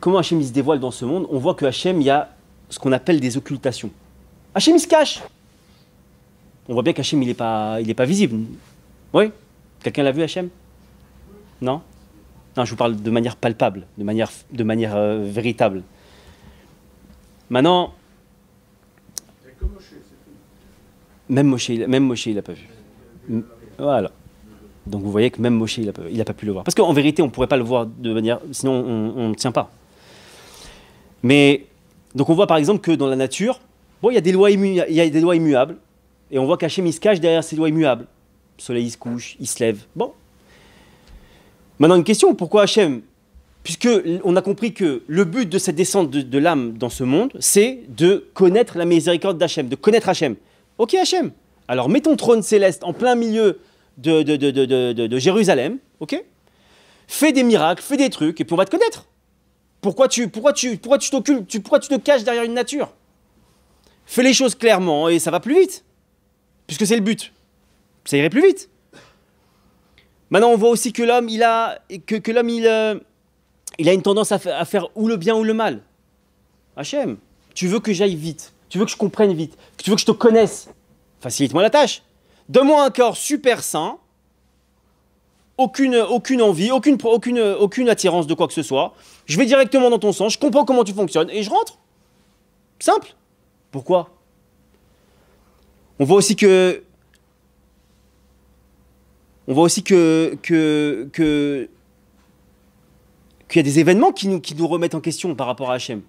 Comment Hachem il se dévoile dans ce monde? On voit que Hachem, il y a ce qu'on appelle des occultations. Hachem, il se cache. On voit bien qu'Hachem, il est pas visible. Oui? Quelqu'un l'a vu, Hachem? Non? Non, je vous parle de manière palpable, de manière véritable. Maintenant, même Moshe, il l'a pas vu. Voilà. Donc vous voyez que même Moshe, il a pas pu le voir. Parce qu'en vérité, on ne pourrait pas le voir de manière... Sinon, on ne tient pas. Mais, donc on voit par exemple que dans la nature, bon, il y a des lois immuables. Et on voit qu'Hachem, il se cache derrière ces lois immuables. Le soleil, il se couche, il se lève. Bon. Maintenant, une question, pourquoi Hachem? Puisque on a compris que le but de cette descente de l'âme dans ce monde, c'est de connaître la miséricorde d'Hachem, de connaître Hachem. Ok, Hachem. Alors, mets ton trône céleste en plein milieu de Jérusalem, ok? Fais des miracles, fais des trucs, et puis on va te connaître. Pourquoi tu t'occultes, pourquoi tu te caches derrière une nature? Fais les choses clairement, et ça va plus vite. Puisque c'est le but. Ça irait plus vite. Maintenant, on voit aussi que l'homme, il a une tendance à faire ou le bien ou le mal. Hachem, tu veux que j'aille vite, tu veux que je comprenne vite, tu veux que je te connaisse. Facilite-moi la tâche. Donne-moi un corps super sain, aucune envie, aucune attirance de quoi que ce soit. Je vais directement dans ton sens, je comprends comment tu fonctionnes et je rentre. Simple. Pourquoi? On voit aussi qu'il y a des événements qui nous remettent en question par rapport à Hachem.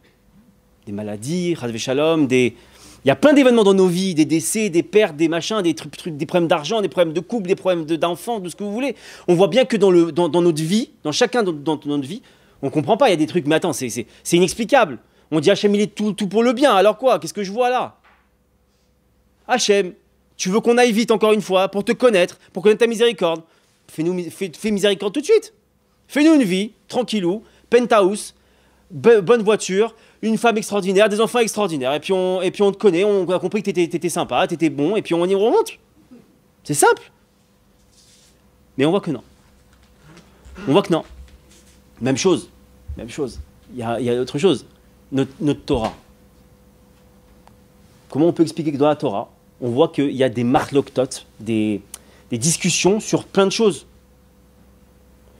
Des maladies, Chas v'Shalom, il y a plein d'événements dans nos vies, des décès, des pertes, des machins, des trucs, des problèmes d'argent, des problèmes de couple, des problèmes d'enfants, de ce que vous voulez. On voit bien que dans notre vie, dans chacun dans notre vie, on ne comprend pas, il y a des trucs, mais attends, c'est inexplicable. On dit Hachem, il est tout pour le bien, alors quoi? Qu'est-ce que je vois là? Hachem, tu veux qu'on aille vite encore une fois, pour te connaître, pour connaître ta miséricorde. Fais miséricorde tout de suite. Fais-nous une vie, tranquillou, penthouse, bonne voiture, une femme extraordinaire, des enfants extraordinaires. Et puis on te connaît, on a compris que t'étais sympa, t'étais bon, et puis on y remonte. C'est simple. Mais on voit que non. On voit que non. Même chose. Il y a autre chose. Notre Torah. Comment on peut expliquer que dans la Torah, on voit qu'il y a des marloktot, des discussions sur plein de choses.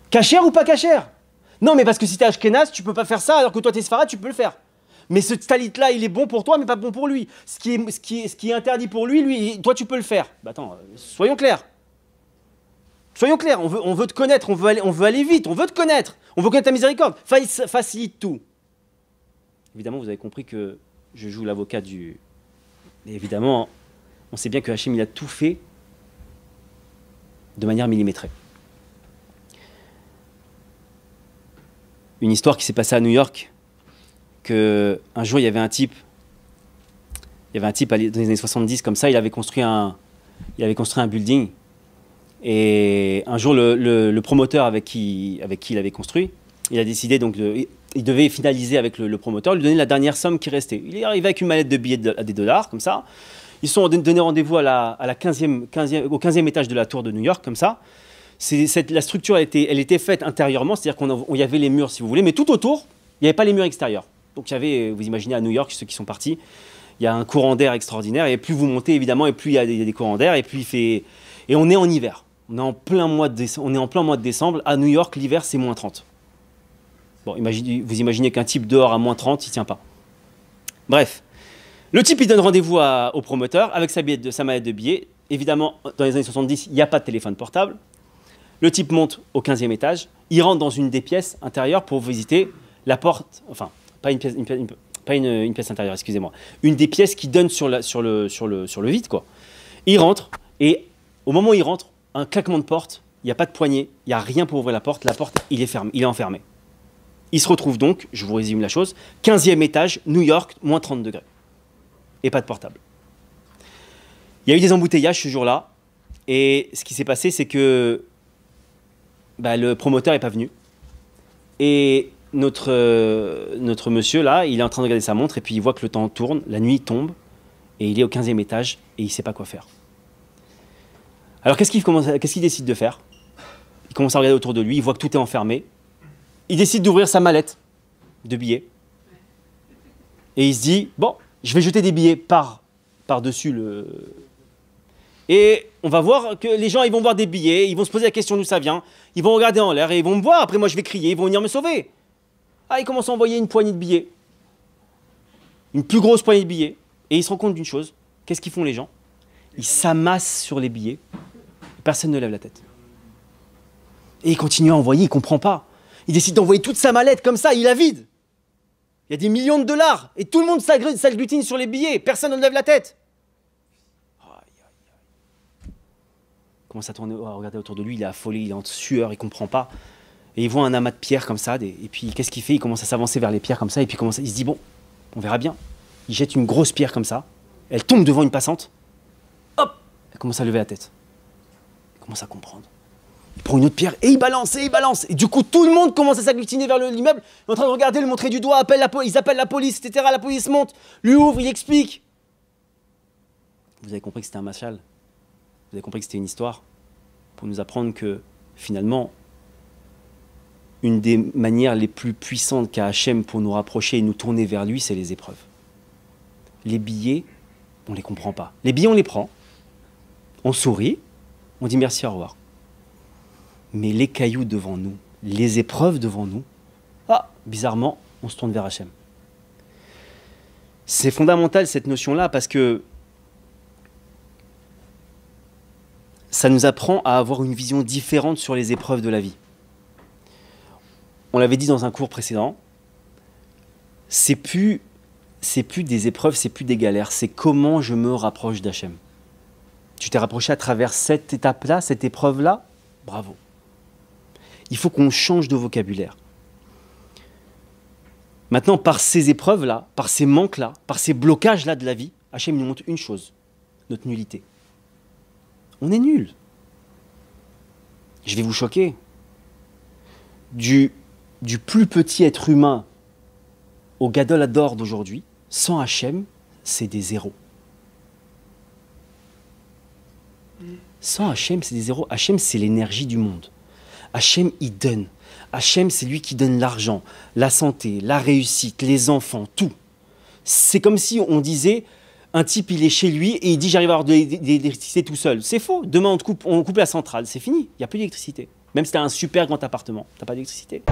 Cachère ou pas cachère? Non, mais parce que si t'es Ashkenaz, tu peux pas faire ça, alors que toi t'es Sfarad, tu peux le faire. Mais ce talit-là, il est bon pour toi, mais pas bon pour lui. Ce qui est interdit pour lui, toi tu peux le faire. Bah attends, soyons clairs. Soyons clairs, on veut te connaître, on veut aller vite, on veut te connaître. On veut connaître ta miséricorde. Facilite tout. Évidemment, vous avez compris que je joue l'avocat du... Et évidemment, on sait bien que Hachem, il a tout fait de manière millimétrée. Une histoire qui s'est passée à New York, qu'un jour, il y avait un type dans les années 70, comme ça, il avait construit un building. Et un jour, le promoteur avec qui il avait construit, il a décidé donc il devait finaliser avec le promoteur, lui donner la dernière somme qui restait. Il est arrivé avec une mallette de billets à des dollars, comme ça. Ils se sont donné rendez-vous au 15e étage de la tour de New York, comme ça. La structure, elle était faite intérieurement, c'est-à-dire qu'il y avait les murs, si vous voulez, mais tout autour, il n'y avait pas les murs extérieurs. Donc il y avait, vous imaginez à New York, ceux qui sont partis, il y a un courant d'air extraordinaire, et plus vous montez, évidemment, et plus il y a des courants d'air, et plus il fait... Et on est en hiver. On est en plein mois de décembre. À New York, l'hiver, c'est moins 30. Bon, vous imaginez qu'un type dehors à moins 30, il ne tient pas. Bref. Le type, il donne rendez-vous au promoteur avec sa mallette de billets. Évidemment, dans les années 70, il n'y a pas de téléphone portable. Le type monte au 15e étage. Il rentre dans une des pièces intérieures pour visiter la porte. Enfin, pas une pièce intérieure, excusez-moi. Une des pièces qui donne sur le vide, quoi. Il rentre, et au moment où il rentre, un claquement de porte, il n'y a pas de poignée, il n'y a rien pour ouvrir la porte, il est enfermé. Il se retrouve donc, je vous résume la chose, 15e étage, New York, moins 30 degrés. Et pas de portable. Il y a eu des embouteillages ce jour-là, et ce qui s'est passé, c'est que le promoteur n'est pas venu. Et notre monsieur, là, il est en train de regarder sa montre, et puis il voit que le temps tourne, la nuit tombe, et il est au 15e étage, et il ne sait pas quoi faire. Alors qu'est-ce qu'il décide de faire? Il commence à regarder autour de lui, il voit que tout est enfermé. Il décide d'ouvrir sa mallette. de billets. Et il se dit, bon, je vais jeter des billets par-dessus le... Et on va voir que les gens, ils vont voir des billets, ils vont se poser la question d'où ça vient, ils vont regarder en l'air et ils vont me voir, après moi je vais crier, ils vont venir me sauver. Ah, ils commencent à envoyer une poignée de billets. Une plus grosse poignée de billets. Et ils se rendent compte d'une chose. Qu'est-ce qu'ils font les gens? Ils s'amassent sur les billets. Personne ne lève la tête. Et il continue à envoyer, il ne comprend pas. Il décide d'envoyer toute sa mallette comme ça, il la vide. Il y a des millions de dollars. Et tout le monde s'agglutine sur les billets. Personne ne lève la tête. Il commence à tourner, à regarder autour de lui, il est affolé, il est en sueur, il ne comprend pas. Et il voit un amas de pierres comme ça. Et puis qu'est-ce qu'il fait? Il commence à s'avancer vers les pierres comme ça. Et puis il se dit, bon, on verra bien. Il jette une grosse pierre comme ça. Elle tombe devant une passante. Hop! Elle commence à lever la tête. Il commence à comprendre. Il prend une autre pierre et il balance, et il balance. Et du coup, tout le monde commence à s'agglutiner vers l'immeuble. Il est en train de regarder, le montrer du doigt, ils appellent la police, etc. La police monte, lui ouvre, il explique. Vous avez compris que c'était un mashal. Vous avez compris que c'était une histoire pour nous apprendre que, finalement, une des manières les plus puissantes qu'a Hachem pour nous rapprocher et nous tourner vers lui, c'est les épreuves. Les billets, on ne les comprend pas. Les billets, on les prend, on sourit, on dit merci, au revoir. Mais les cailloux devant nous, les épreuves devant nous, bizarrement, on se tourne vers Hachem. C'est fondamental cette notion-là parce que ça nous apprend à avoir une vision différente sur les épreuves de la vie. On l'avait dit dans un cours précédent, c'est plus des épreuves, c'est plus des galères, c'est comment je me rapproche d'Hachem. Tu t'es rapproché à travers cette étape-là, cette épreuve-là, bravo. Il faut qu'on change de vocabulaire. Maintenant, par ces épreuves-là, par ces manques-là, par ces blocages-là de la vie, Hachem nous montre une chose, notre nullité. On est nuls. Je vais vous choquer. Du plus petit être humain au Gadol Hador d'aujourd'hui, sans Hachem, c'est des zéros. Sans Hachem, c'est des zéros. Hachem, c'est l'énergie du monde. Hachem, il donne. Hachem, c'est lui qui donne l'argent, la santé, la réussite, les enfants, tout. C'est comme si on disait, un type, il est chez lui et il dit, j'arrive à avoir de l'électricité tout seul. C'est faux. Demain, on coupe la centrale. C'est fini. Il n'y a plus d'électricité. Même si tu as un super grand appartement, tu n'as pas d'électricité.